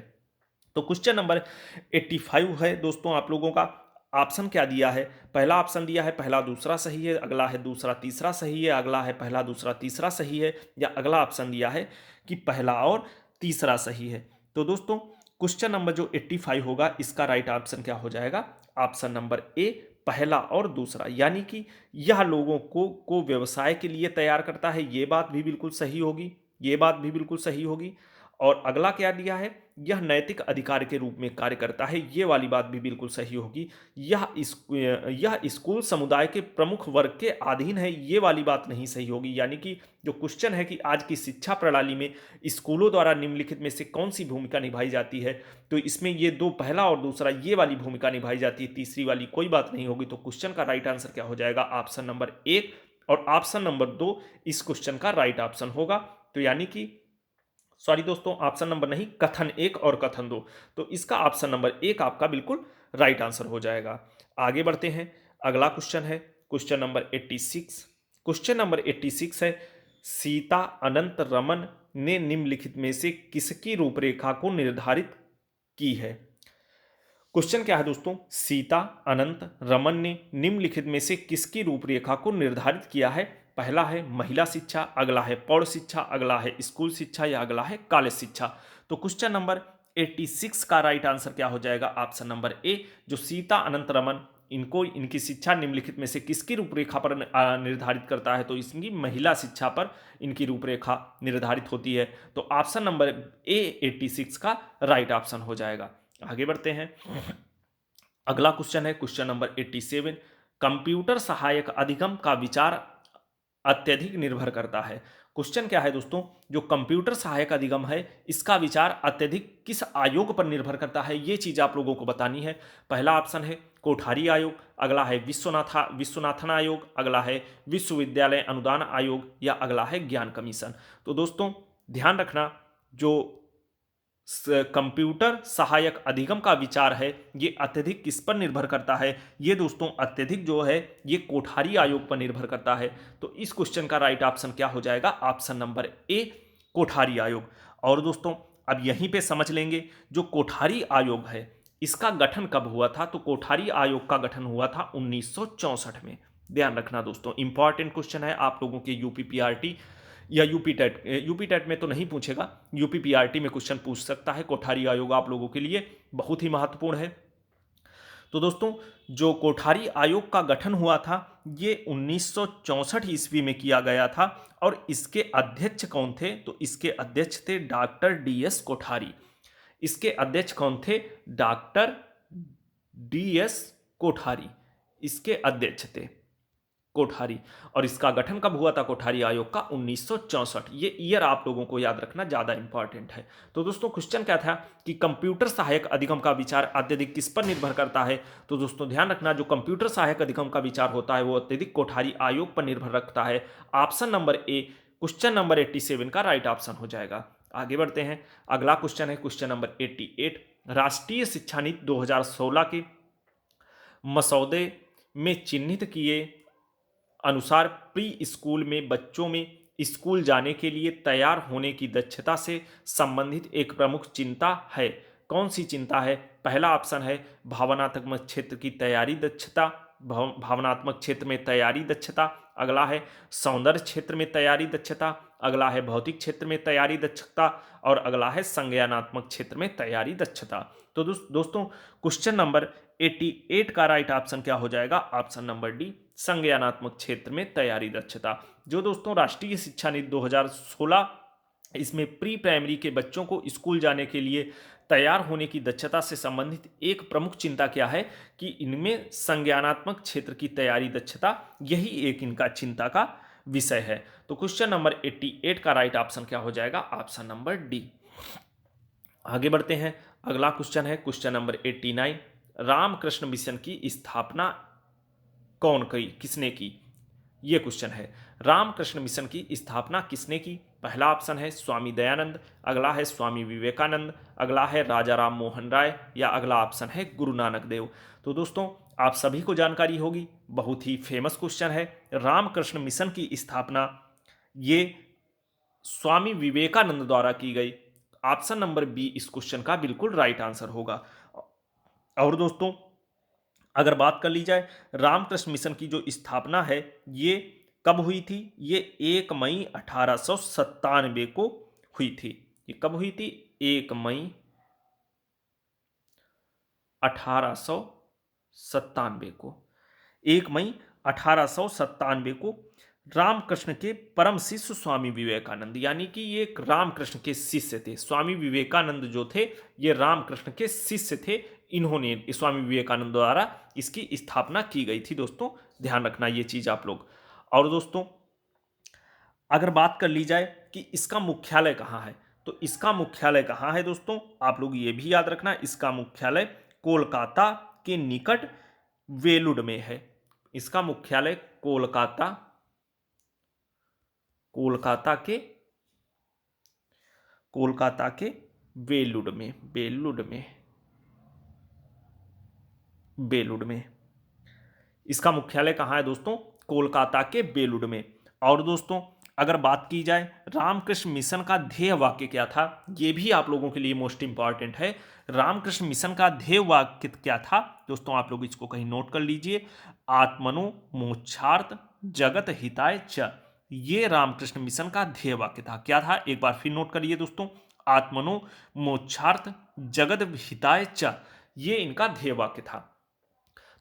तो क्वेश्चन नंबर 85 है दोस्तों, आप लोगों का ऑप्शन क्या दिया है? पहला ऑप्शन दिया है पहला दूसरा सही है, अगला है दूसरा तीसरा सही है, अगला है पहला दूसरा तीसरा सही है, या अगला ऑप्शन दिया है कि पहला और तीसरा सही है। तो दोस्तों क्वेश्चन नंबर जो 85 होगा इसका राइट ऑप्शन क्या हो जाएगा? ऑप्शन नंबर ए, पहला और दूसरा। यानी कि यह लोगों को व्यवसाय के लिए तैयार करता है, ये बात भी बिल्कुल सही होगी, ये बात भी बिल्कुल सही होगी। और अगला क्या दिया है? यह नैतिक अधिकार के रूप में कार्य करता है, ये वाली बात भी बिल्कुल सही होगी। यह स्कूल समुदाय के प्रमुख वर्ग के अधीन है, ये वाली बात नहीं सही होगी। यानी कि जो क्वेश्चन है कि आज की शिक्षा प्रणाली में स्कूलों द्वारा निम्नलिखित में से कौन सी भूमिका निभाई जाती है, तो इसमें ये दो, पहला और दूसरा, ये वाली भूमिका निभाई जाती है, तीसरी वाली कोई बात नहीं होगी। तो क्वेश्चन का राइट आंसर क्या हो जाएगा? ऑप्शन नंबर 1 और ऑप्शन नंबर 2 इस क्वेश्चन का राइट ऑप्शन होगा। तो यानी कि सॉरी दोस्तों, ऑप्शन नंबर नहीं, कथन 1 और कथन 2। तो इसका ऑप्शन नंबर 1 आपका बिल्कुल राइट आंसर हो जाएगा। आगे बढ़ते हैं। अगला क्वेश्चन है क्वेश्चन नंबर 86। क्वेश्चन नंबर 86 है, सीता अनंत रमन ने निम्नलिखित में से किसकी रूपरेखा को निर्धारित की है? क्वेश्चन क्या है दोस्तों? सीता अनंत रमन ने निम्नलिखित में से किसकी रूपरेखा को निर्धारित किया है? पहला है महिला शिक्षा, अगला है प्रौढ़ शिक्षा, अगला है स्कूल शिक्षा, या अगला है कॉलेज शिक्षा। तो क्वेश्चन नंबर 86 का राइट आंसर क्या हो जाएगा? ऑप्शन नंबर ए, जो सीता अनंत रमन इनकी शिक्षा निम्नलिखित में से किसकी रूपरेखा पर निर्धारित करता है? तो इसकी महिला शिक्षा पर इनकी रूपरेखा निर्धारित होती है। तो ऑप्शन नंबर ए 86 का राइट ऑप्शन हो जाएगा। आगे बढ़ते हैं। अगला क्वेश्चन है क्वेश्चन नंबर 87। कंप्यूटर सहायक अधिगम का विचार अत्यधिक निर्भर करता है। क्वेश्चन क्या है दोस्तों, जो कंप्यूटर सहायक अधिगम है इसका विचार अत्यधिक किस आयोग पर निर्भर करता है, ये चीज आप लोगों को बतानी है। पहला ऑप्शन है कोठारी आयोग, अगला है विश्वनाथन आयोग, अगला है विश्वविद्यालय अनुदान आयोग, या अगला है ज्ञान कमीशन। तो दोस्तों ध्यान रखना, जो कंप्यूटर सहायक अधिगम का विचार है ये अत्यधिक किस पर निर्भर करता है, ये दोस्तों अत्यधिक जो है ये कोठारी आयोग पर निर्भर करता है। तो इस क्वेश्चन का राइट ऑप्शन क्या हो जाएगा, ऑप्शन नंबर ए, कोठारी आयोग। और दोस्तों अब यहीं पे समझ लेंगे, जो कोठारी आयोग है इसका गठन कब हुआ था, तो कोठारी आयोग का गठन हुआ था 1964 में। ध्यान रखना दोस्तों, इंपॉर्टेंट क्वेश्चन है आप लोगों के यूपीपीआरटी या यूपी टेट में तो नहीं पूछेगा, यूपीपीआरटी में क्वेश्चन पूछ सकता है। कोठारी आयोग आप लोगों के लिए बहुत ही महत्वपूर्ण है। तो दोस्तों जो कोठारी आयोग का गठन हुआ था ये 1964 ईस्वी में किया गया था, और इसके अध्यक्ष कौन थे, तो इसके अध्यक्ष थे डॉक्टर डीएस कोठारी। इसके अध्यक्ष कौन थे, डॉक्टर डीएस कोठारी इसके अध्यक्ष थे, कोठारी। और इसका गठन कब हुआ था कोठारी आयोग का, 1964। ये ईयर आप लोगों को याद रखना ज्यादा इंपॉर्टेंट है। तो दोस्तों क्वेश्चन क्या था कि कंप्यूटर सहायक अधिगम का विचार अत्यधिक किस पर निर्भर करता है, तो दोस्तों ध्यान रखना, जो कंप्यूटर सहायक अधिगम का विचार होता है वो अत्यधिक कोठारी आयोग पर निर्भर रखता है। Option number A, question number 87 का राइट ऑप्शन हो जाएगा। आगे बढ़ते हैं, अगला क्वेश्चन है क्वेश्चन नंबर 88। राष्ट्रीय शिक्षा नीति 2016 के मसौदे में चिन्हित किए अनुसार प्री स्कूल में बच्चों में स्कूल जाने के लिए तैयार होने की दक्षता से संबंधित एक प्रमुख चिंता है। कौन सी चिंता है, पहला ऑप्शन है भावनात्मक क्षेत्र की तैयारी दक्षता, भावनात्मक क्षेत्र में तैयारी दक्षता, अगला है सौंदर्य क्षेत्र में तैयारी दक्षता, अगला है भौतिक क्षेत्र में तैयारी दक्षता, और अगला है संज्ञानात्मक क्षेत्र में तैयारी दक्षता। तो दोस्तों क्वेश्चन नंबर 88 का राइट ऑप्शन क्या हो जाएगा, ऑप्शन नंबर डी, संज्ञानात्मक क्षेत्र में तैयारी दक्षता। जो दोस्तों राष्ट्रीय शिक्षा नीति 2016, इसमें प्री प्राइमरी के बच्चों को स्कूल जाने के लिए तैयार होने की दक्षता से संबंधित एक प्रमुख चिंता क्या है कि इनमें संज्ञानात्मक क्षेत्र की तैयारी दक्षता, यही एक इनका चिंता का विषय है। तो क्वेश्चन नंबर 88 का राइट ऑप्शन क्या हो जाएगा, ऑप्शन नंबर डी। आगे बढ़ते हैं, अगला क्वेश्चन है क्वेश्चन नंबर 89। रामकृष्ण मिशन की स्थापना कौन की, किसने की, ये क्वेश्चन है। रामकृष्ण मिशन की स्थापना किसने की, पहला ऑप्शन है स्वामी दयानंद, अगला है स्वामी विवेकानंद, अगला है राजा राम मोहन राय, या अगला ऑप्शन है गुरु नानक देव। तो दोस्तों आप सभी को जानकारी होगी, बहुत ही फेमस क्वेश्चन है। रामकृष्ण मिशन की स्थापना ये स्वामी विवेकानंद द्वारा की गई। ऑप्शन नंबर बी इस क्वेश्चन का बिल्कुल राइट आंसर होगा। और दोस्तों अगर बात कर ली जाए रामकृष्ण मिशन की जो स्थापना है ये कब हुई थी, ये 1 मई 1897 को हुई थी। ये कब हुई थी, 1 मई 1897 को, 1 मई 1897 को रामकृष्ण के परम शिष्य स्वामी विवेकानंद, यानी कि ये एक रामकृष्ण के शिष्य थे। स्वामी विवेकानंद जो थे ये रामकृष्ण के शिष्य थे, इन्होंने स्वामी विवेकानंद द्वारा इसकी स्थापना की गई थी। दोस्तों ध्यान रखना ये चीज आप लोग। और दोस्तों अगर बात कर ली जाए कि इसका मुख्यालय कहाँ है, तो इसका मुख्यालय कहाँ है दोस्तों, आप लोग ये भी याद रखना, इसका मुख्यालय कोलकाता के निकट वेलुड में है। इसका मुख्यालय कोलकाता के बेलुड में इसका मुख्यालय कहाँ है दोस्तों, कोलकाता के बेलुड में। और दोस्तों अगर बात की जाए रामकृष्ण मिशन का ध्येय वाक्य क्या था, यह भी आप लोगों के लिए मोस्ट इंपॉर्टेंट है। रामकृष्ण मिशन का ध्येय वाक्य क्या था दोस्तों, आप लोग इसको कहीं नोट कर लीजिए, आत्मनो मोक्षार्थ जगत हिताय च, ये रामकृष्ण मिशन का ध्येय वाक्य था। क्या था, एक बार फिर नोट करिए दोस्तों, आत्मनो मोक्षार्थ जगत हिताय च, ये इनका ध्येय वाक्य था।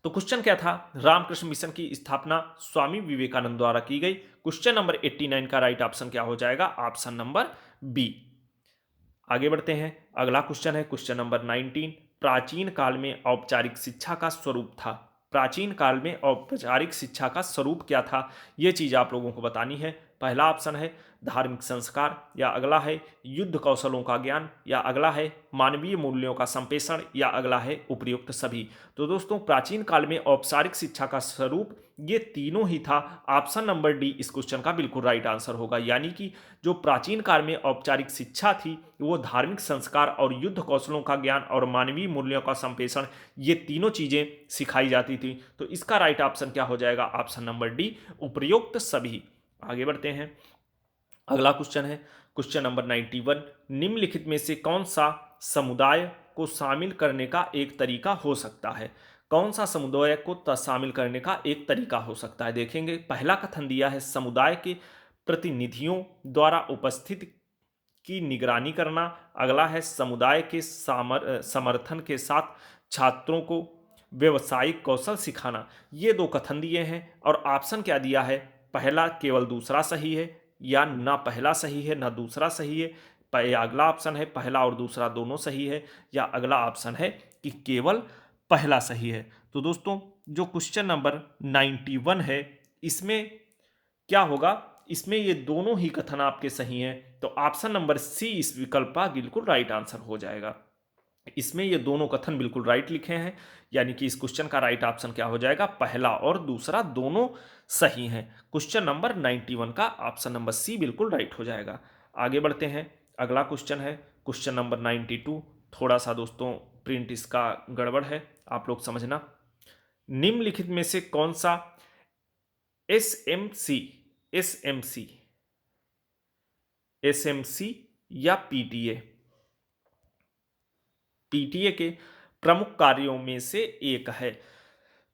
तो क्वेश्चन क्या था, रामकृष्ण मिशन की स्थापना स्वामी विवेकानंद द्वारा की गई। क्वेश्चन नंबर 89 का राइट ऑप्शन क्या हो जाएगा, ऑप्शन नंबर बी। आगे बढ़ते हैं, अगला क्वेश्चन है क्वेश्चन नंबर 19। प्राचीन काल में औपचारिक शिक्षा का स्वरूप था? प्राचीन काल में औपचारिक शिक्षा का स्वरूप क्या था, ये चीज़ आप लोगों को बतानी है। पहला ऑप्शन है धार्मिक संस्कार, या अगला है युद्ध कौशलों का ज्ञान, या अगला है मानवीय मूल्यों का संप्रेषण, या अगला है उपर्युक्त सभी। तो दोस्तों प्राचीन काल में औपचारिक शिक्षा का स्वरूप ये तीनों ही था। ऑप्शन नंबर डी इस क्वेश्चन का बिल्कुल राइट आंसर होगा। यानी कि जो प्राचीन काल में औपचारिक शिक्षा थी वो धार्मिक संस्कार और युद्ध कौशलों का ज्ञान और मानवीय मूल्यों का संप्रेषण, ये तीनों चीजें सिखाई जाती थी। तो इसका राइट ऑप्शन क्या हो जाएगा? ऑप्शन नंबर डी, उपर्युक्त सभी। आगे बढ़ते हैं। अगला क्वेश्चन है क्वेश्चन नंबर 91। निम्नलिखित में से कौन सा समुदाय को शामिल करने का एक तरीका हो सकता है? कौन सा समुदाय को शामिल करने का एक तरीका हो सकता है? देखेंगे, पहला कथन दिया है समुदाय के प्रतिनिधियों द्वारा उपस्थित की निगरानी करना। अगला है समुदाय के समर्थन के साथ छात्रों को व्यवसायिक कौशल सिखाना। ये दो कथन दिए हैं और ऑप्शन क्या दिया है? पहला केवल दूसरा सही है, या ना पहला सही है ना दूसरा सही है, या अगला ऑप्शन है पहला और दूसरा दोनों सही है, या अगला ऑप्शन है कि केवल पहला सही है। तो दोस्तों जो क्वेश्चन नंबर 91 है इसमें क्या होगा? इसमें ये दोनों ही कथन आपके सही हैं, तो ऑप्शन नंबर सी इस विकल्प का बिल्कुल राइट आंसर हो जाएगा। इसमें ये दोनों कथन बिल्कुल राइट लिखे हैं, यानी कि इस क्वेश्चन का राइट ऑप्शन क्या हो जाएगा? पहला और दूसरा दोनों सही हैं। क्वेश्चन नंबर 91 का ऑप्शन नंबर सी बिल्कुल राइट हो जाएगा। आगे बढ़ते हैं। अगला क्वेश्चन है क्वेश्चन नंबर 92। थोड़ा सा दोस्तों प्रिंट इसका गड़बड़ है, आप लोग समझना। निम्नलिखित में से कौन सा एसएमसी एसएमसी एसएमसी या पीटीए पीटीए के प्रमुख कार्यों में से एक है?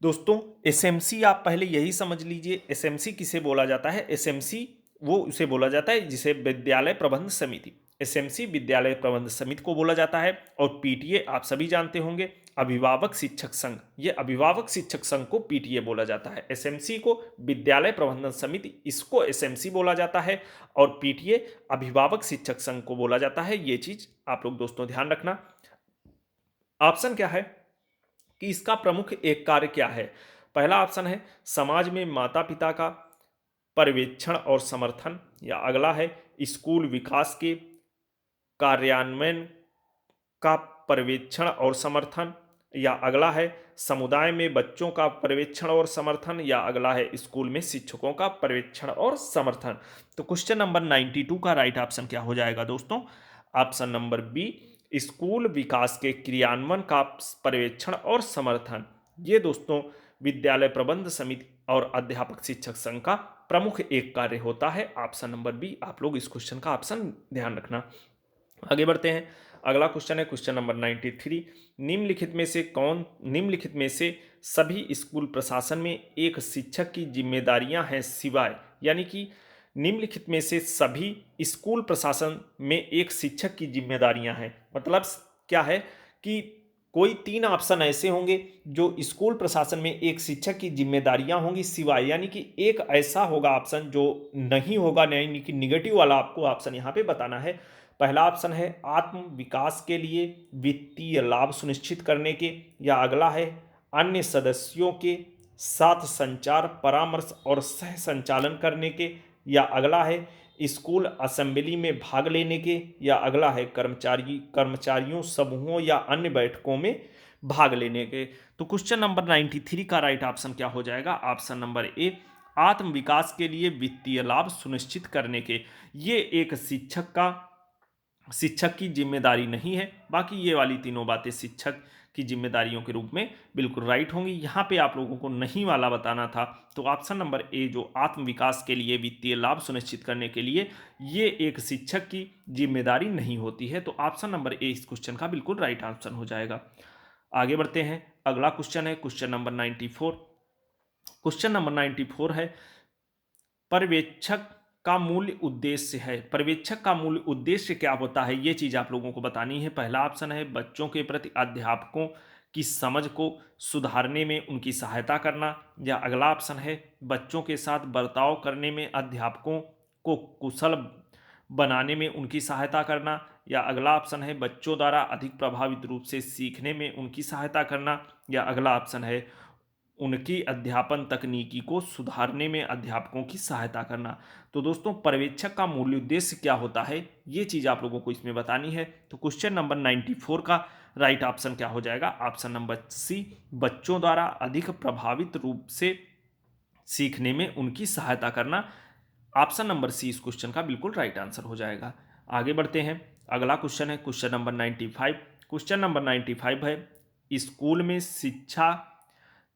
दोस्तों एसएमसी आप पहले यही समझ लीजिए, एसएमसी किसे बोला जाता है? एसएमसी वो उसे बोला जाता है जिसे विद्यालय प्रबंध समिति, एसएमसी विद्यालय प्रबंध समिति को बोला जाता है। और पीटीए आप सभी जानते होंगे, अभिभावक शिक्षक संघ, ये अभिभावक शिक्षक संघ को पीटीए बोला जाता है। एसएमसी को विद्यालय प्रबंधन समिति, इसको एसएमसी बोला जाता है, और पीटीए अभिभावक शिक्षक संघ को बोला जाता है। ये चीज आप लोग दोस्तों ध्यान रखना। ऑप्शन क्या है कि इसका प्रमुख एक कार्य क्या है? पहला ऑप्शन है समाज में माता पिता का पर्यवेक्षण और समर्थन, या अगला है स्कूल विकास के कार्यान्वयन का पर्यवेक्षण और समर्थन, या अगला है समुदाय में बच्चों का पर्यवेक्षण और समर्थन, या अगला है स्कूल में शिक्षकों का पर्यवेक्षण और समर्थन। तो क्वेश्चन नंबर 92 का राइट ऑप्शन क्या हो जाएगा दोस्तों? ऑप्शन नंबर बी, स्कूल विकास के क्रियान्वयन का पर्यवेक्षण और समर्थन। ये दोस्तों विद्यालय प्रबंध समिति और अध्यापक शिक्षक संघ का प्रमुख एक कार्य होता है। ऑप्शन नंबर बी, आप लोग इस क्वेश्चन का ऑप्शन ध्यान रखना। आगे बढ़ते हैं। अगला क्वेश्चन है क्वेश्चन नंबर 93। निम्नलिखित में से सभी स्कूल प्रशासन में एक शिक्षक की जिम्मेदारियां हैं सिवाय, यानी कि निम्नलिखित में से सभी स्कूल प्रशासन में एक शिक्षक की जिम्मेदारियां हैं, मतलब क्या है कि कोई तीन ऑप्शन ऐसे होंगे जो स्कूल प्रशासन में एक शिक्षक की जिम्मेदारियां होंगी सिवाय, यानी कि एक ऐसा होगा ऑप्शन जो नहीं होगा, यानी कि निगेटिव वाला आपको ऑप्शन यहाँ पे बताना है। पहला ऑप्शन है आत्म विकास के लिए वित्तीय लाभ सुनिश्चित करने के, या अगला है अन्य सदस्यों के साथ संचार परामर्श और सह संचालन करने के, या अगला है स्कूल असेंबली में भाग लेने के, या अगला है कर्मचारियों समूहों या अन्य बैठकों में भाग लेने के। तो क्वेश्चन नंबर 93 का राइट ऑप्शन क्या हो जाएगा? ऑप्शन नंबर ए, आत्म विकास के लिए वित्तीय लाभ सुनिश्चित करने के। ये एक शिक्षक की जिम्मेदारी नहीं है, बाकी ये वाली तीनों बातें शिक्षक की जिम्मेदारियों के रूप में बिल्कुल राइट होंगी। यहाँ पे आप लोगों को नहीं वाला बताना था, तो ऑप्शन नंबर ए जो आत्म विकास के लिए वित्तीय लाभ सुनिश्चित करने के लिए, ये एक शिक्षक की जिम्मेदारी नहीं होती है। तो ऑप्शन नंबर ए इस क्वेश्चन का बिल्कुल राइट आंसर हो जाएगा। आगे बढ़ते हैं। अगला क्वेश्चन है क्वेश्चन नंबर 94। क्वेश्चन नंबर 94 है पर्यवेक्षक का मूल्य उद्देश्य है। पर्यवेक्षक का मूल्य उद्देश्य क्या होता है, ये चीज आप लोगों को बतानी है। पहला ऑप्शन है बच्चों के प्रति अध्यापकों की समझ को सुधारने में उनकी सहायता करना, या अगला ऑप्शन है बच्चों के साथ बर्ताव करने में अध्यापकों को कुशल बनाने में उनकी सहायता करना, या अगला ऑप्शन है बच्चों द्वारा अधिक प्रभावित रूप से सीखने में उनकी सहायता करना, या अगला ऑप्शन है उनकी अध्यापन तकनीकी को सुधारने में अध्यापकों की सहायता करना। तो दोस्तों पर्यवेक्षक का मूल उद्देश्य क्या होता है, ये चीज़ आप लोगों को इसमें बतानी है। तो क्वेश्चन नंबर 94 का राइट ऑप्शन क्या हो जाएगा? ऑप्शन नंबर सी, बच्चों द्वारा अधिक प्रभावित रूप से सीखने में उनकी सहायता करना। ऑप्शन नंबर सी इस क्वेश्चन का बिल्कुल राइट आंसर हो जाएगा। आगे बढ़ते हैं, अगला क्वेश्चन है क्वेश्चन नंबर 95। क्वेश्चन नंबर 95 है, स्कूल में शिक्षा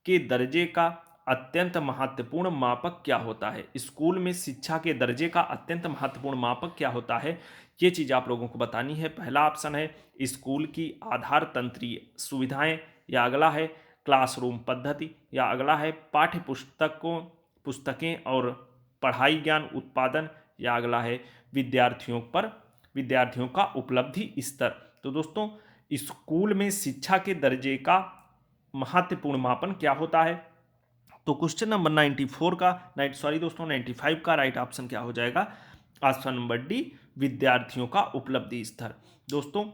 के दर्जे का अत्यंत महत्वपूर्ण मापक क्या होता है? स्कूल में शिक्षा के दर्जे का अत्यंत महत्वपूर्ण मापक क्या होता है, ये चीज़ आप लोगों को बतानी है। पहला ऑप्शन है स्कूल की आधार तंत्रीय सुविधाएं, या अगला है क्लासरूम पद्धति, या अगला है पाठ्य पुस्तकें और पढ़ाई ज्ञान उत्पादन, या अगला है विद्यार्थियों का उपलब्धि स्तर। तो दोस्तों स्कूल में शिक्षा के दर्जे का महत्वपूर्ण मापन क्या होता है? तो क्वेश्चन नंबर 94 का 95 का राइट ऑप्शन क्या हो जाएगा? ऑप्शन नंबर डी, विद्यार्थियों का उपलब्धि स्तर। दोस्तों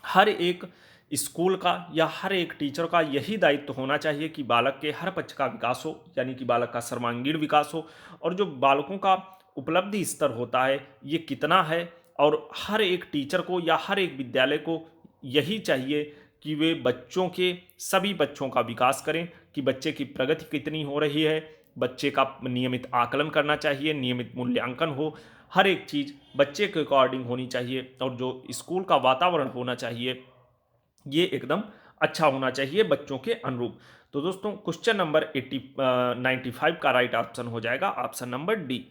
हर एक स्कूल का या हर एक टीचर का यही दायित्व होना चाहिए कि बालक के हर पक्ष का विकास हो, यानी कि बालक का सर्वांगीण विकास हो, और जो बालकों का उपलब्धि स्तर होता है ये कितना है, और हर एक टीचर को या हर एक विद्यालय को यही चाहिए कि वे सभी बच्चों का विकास करें, कि बच्चे की प्रगति कितनी हो रही है, बच्चे का नियमित आकलन करना चाहिए, नियमित मूल्यांकन हो, हर एक चीज़ बच्चे के अकॉर्डिंग होनी चाहिए, और जो स्कूल का वातावरण होना चाहिए ये एकदम अच्छा होना चाहिए बच्चों के अनुरूप। तो दोस्तों क्वेश्चन नंबर 95 का राइट ऑप्शन हो जाएगा ऑप्शन नंबर डी।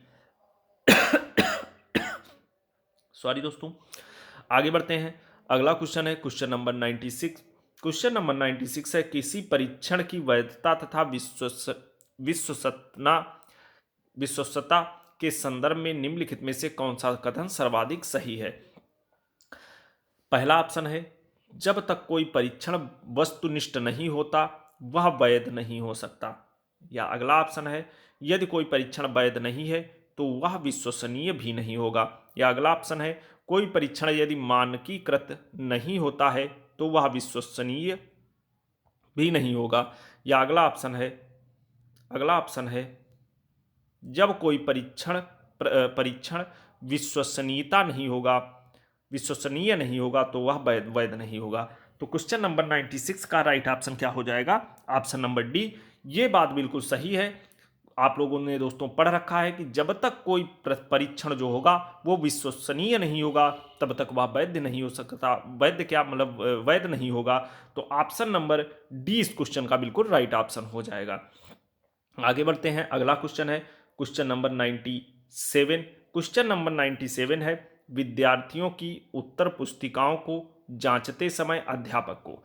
सॉरी दोस्तों, आगे बढ़ते हैं, अगला क्वेश्चन है क्वेश्चन नंबर 96। क्वेश्चन नंबर 96 है, किसी परीक्षण की वैधता तथा विश्वसतना विश्वसता के संदर्भ में निम्नलिखित में से कौन सा कथन सर्वाधिक सही है? पहला ऑप्शन है जब तक कोई परीक्षण वस्तुनिष्ठ नहीं होता वह वैध नहीं हो सकता, या अगला ऑप्शन है यदि कोई परीक्षण वैध नहीं है तो वह विश्वसनीय भी नहीं होगा, या अगला ऑप्शन है कोई परीक्षण यदि मानकीकृत नहीं होता है तो वह विश्वसनीय भी नहीं होगा, या अगला ऑप्शन है जब कोई परीक्षण विश्वसनीय नहीं होगा तो वह वैध नहीं होगा। तो क्वेश्चन नंबर 96 का राइट ऑप्शन क्या हो जाएगा? Option number D. ये बात बिल्कुल सही है, आप लोगों ने दोस्तों पढ़ रखा है कि जब तक कोई परीक्षण जो होगा वो विश्वसनीय नहीं होगा तब तक वह वैध नहीं हो सकता। वैध क्या मतलब वैध नहीं होगा। तो ऑप्शन नंबर डी इस क्वेश्चन का बिल्कुल राइट ऑप्शन हो जाएगा। आगे बढ़ते हैं, अगला क्वेश्चन है क्वेश्चन नंबर 97। क्वेश्चन नंबर 97 है, विद्यार्थियों की उत्तर पुस्तिकाओं को जांचते समय अध्यापक को,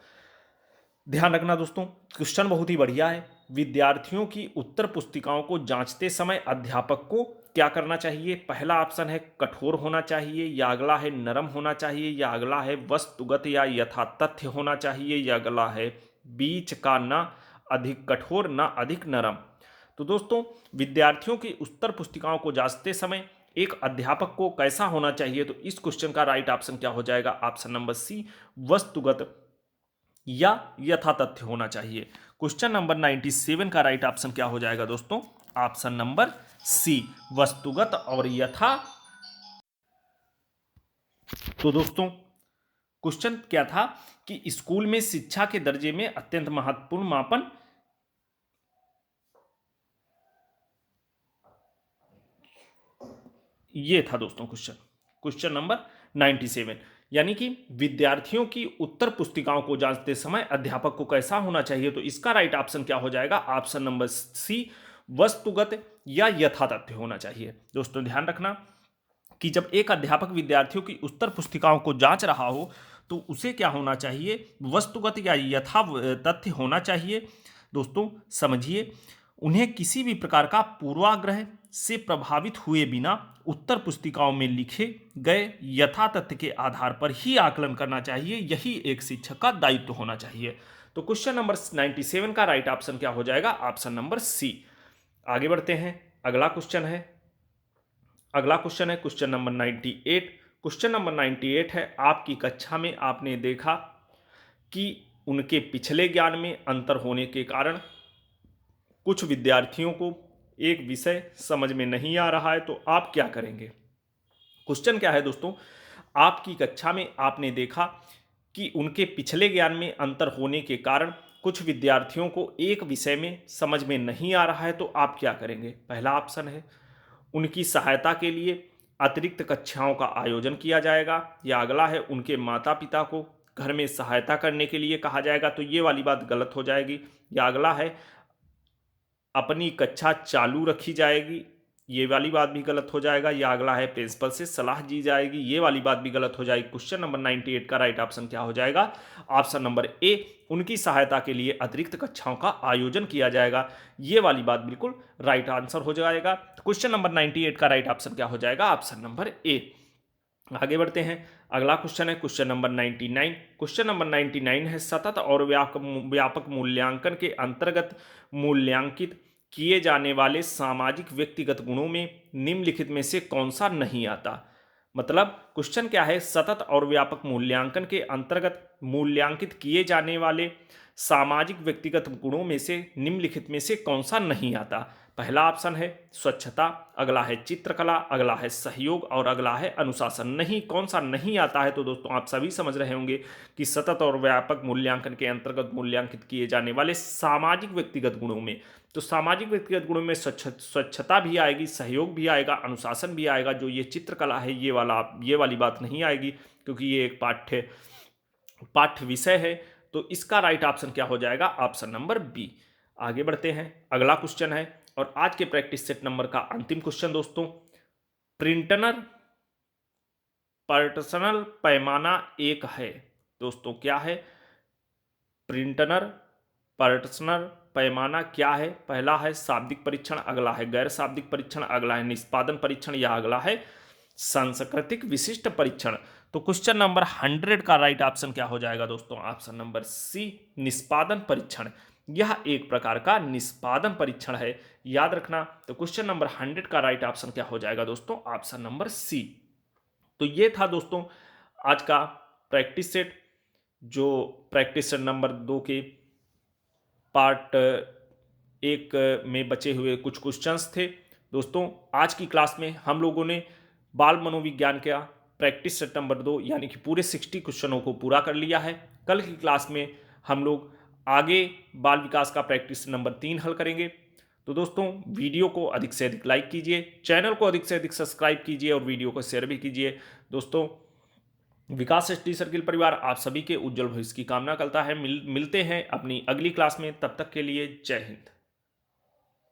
ध्यान रखना दोस्तों क्वेश्चन बहुत ही बढ़िया है, विद्यार्थियों की उत्तर पुस्तिकाओं को जांचते समय अध्यापक को क्या करना चाहिए? पहला ऑप्शन है कठोर होना चाहिए, या अगला है नरम होना चाहिए, या अगला है वस्तुगत या यथातथ्य होना चाहिए, या अगला है बीच का ना अधिक कठोर ना अधिक नरम। तो दोस्तों विद्यार्थियों की उत्तर पुस्तिकाओं को जांचते समय एक अध्यापक को कैसा होना चाहिए? तो इस क्वेश्चन का राइट ऑप्शन क्या हो जाएगा? ऑप्शन नंबर सी, वस्तुगत या यथातथ्य होना चाहिए। क्वेश्चन नंबर 97 का राइट ऑप्शन क्या हो जाएगा दोस्तों? ऑप्शन नंबर सी, वस्तुगत और यथा। तो दोस्तों क्वेश्चन क्या था कि स्कूल में शिक्षा के दर्जे में अत्यंत महत्वपूर्ण मापन, ये था दोस्तों क्वेश्चन नंबर 97, यानी कि विद्यार्थियों की उत्तर पुस्तिकाओं को जांचते समय अध्यापक को कैसा होना चाहिए? तो इसका राइट ऑप्शन क्या हो जाएगा? ऑप्शन नंबर सी, वस्तुगत या यथातथ्य होना चाहिए। दोस्तों ध्यान रखना कि जब एक अध्यापक विद्यार्थियों की उत्तर पुस्तिकाओं को जांच रहा हो तो उसे क्या होना चाहिए? वस्तुगत या यथा तथ्य होना चाहिए। दोस्तों समझिए, उन्हें किसी भी प्रकार का पूर्वाग्रह से प्रभावित हुए बिना उत्तर पुस्तिकाओं में लिखे गए यथातथ्य के आधार पर ही आकलन करना चाहिए, यही एक शिक्षक का दायित्व होना चाहिए। तो क्वेश्चन नंबर 97 का राइट ऑप्शन क्या हो जाएगा? Option number C. आगे बढ़ते हैं, अगला क्वेश्चन है अगला क्वेश्चन है क्वेश्चन नंबर 98। क्वेश्चन नंबर 98 है, आपकी कक्षा में आपने देखा कि उनके पिछले ज्ञान में अंतर होने के कारण कुछ विद्यार्थियों को एक विषय समझ में नहीं आ रहा है, तो आप क्या करेंगे। क्वेश्चन क्या है दोस्तों, आपकी कक्षा में आपने देखा कि उनके पिछले ज्ञान में अंतर होने के कारण कुछ विद्यार्थियों को एक विषय में समझ में नहीं आ रहा है, तो आप क्या करेंगे। पहला ऑप्शन है उनकी सहायता के लिए अतिरिक्त कक्षाओं का आयोजन किया जाएगा, या अगला है उनके माता पिता को घर में सहायता करने के लिए कहा जाएगा, तो ये वाली बात गलत हो जाएगी। या अगला है अपनी कक्षा चालू रखी जाएगी, ये वाली बात भी गलत हो जाएगा। या अगला है प्रिंसिपल से सलाह दी जाएगी, ये वाली बात भी गलत हो जाएगी। क्वेश्चन नंबर 98 का राइट ऑप्शन क्या हो जाएगा। ऑप्शन नंबर ए, उनकी सहायता के लिए अतिरिक्त कक्षाओं का आयोजन किया जाएगा, ये वाली बात बिल्कुल राइट आंसर हो जाएगा। क्वेश्चन नंबर 98 का राइट ऑप्शन क्या हो जाएगा, ऑप्शन नंबर ए। आगे बढ़ते हैं, अगला क्वेश्चन है क्वेश्चन नंबर 99। क्वेश्चन नंबर 99 है, सतत और व्यापक मूल्यांकन के अंतर्गत मूल्यांकित किए जाने वाले सामाजिक व्यक्तिगत गुणों में निम्नलिखित में से कौन सा नहीं आता। मतलब क्वेश्चन क्या है, सतत और व्यापक मूल्यांकन के अंतर्गत मूल्यांकित किए जाने वाले सामाजिक व्यक्तिगत गुणों में से निम्नलिखित में से कौन सा नहीं आता। पहला ऑप्शन है स्वच्छता, अगला है चित्रकला, अगला है सहयोग और अगला है अनुशासन। नहीं, कौन सा नहीं आता है, तो दोस्तों आप सभी समझ रहे होंगे कि सतत और व्यापक मूल्यांकन के अंतर्गत मूल्यांकित किए जाने वाले सामाजिक व्यक्तिगत गुणों में, तो सामाजिक व्यक्तिगत गुणों में स्वच्छता भी आएगी, सहयोग भी आएगा, अनुशासन भी आएगा। जो ये चित्रकला है ये वाली बात नहीं आएगी, क्योंकि ये एक पाठ्य विषय है। तो इसका राइट ऑप्शन क्या हो जाएगा, ऑप्शन नंबर बी। आगे बढ़ते हैं, अगला क्वेश्चन है और आज के प्रैक्टिस सेट नंबर का अंतिम क्वेश्चन दोस्तों, प्रिंटनर पर्सनल पैमाना एक है। दोस्तों क्या है प्रिंटनर पर्सनल पैमाना क्या है। पहला है शाब्दिक परीक्षण, अगला है गैर शाब्दिक परीक्षण, अगला है निष्पादन परीक्षण, या अगला है सांस्कृतिक विशिष्ट परीक्षण। तो क्वेश्चन नंबर 100 का राइट ऑप्शन क्या हो जाएगा दोस्तों, ऑप्शन नंबर सी, निष्पादन परीक्षण। यह एक प्रकार का निष्पादन परीक्षण है, याद रखना। तो क्वेश्चन नंबर 100 का राइट ऑप्शन क्या हो जाएगा दोस्तों, ऑप्शन नंबर सी। तो ये था दोस्तों आज का प्रैक्टिस सेट, जो प्रैक्टिस सेट नंबर 2 के पार्ट 1 में बचे हुए कुछ क्वेश्चंस थे। दोस्तों आज की क्लास में हम लोगों ने बाल मनोविज्ञान का प्रैक्टिस सेट नंबर 2 यानी कि पूरे 60 क्वेश्चनों को पूरा कर लिया है। कल की क्लास में हम लोग आगे बाल विकास का प्रैक्टिस नंबर 3 हल करेंगे। तो दोस्तों वीडियो को अधिक से अधिक लाइक कीजिए, चैनल को अधिक से अधिक सब्सक्राइब कीजिए और वीडियो को शेयर भी कीजिए। दोस्तों विकास स्टडी सर्किल परिवार आप सभी के उज्जवल भविष्य की कामना करता है। मिलते हैं अपनी अगली क्लास में, तब तक के लिए जय हिंद।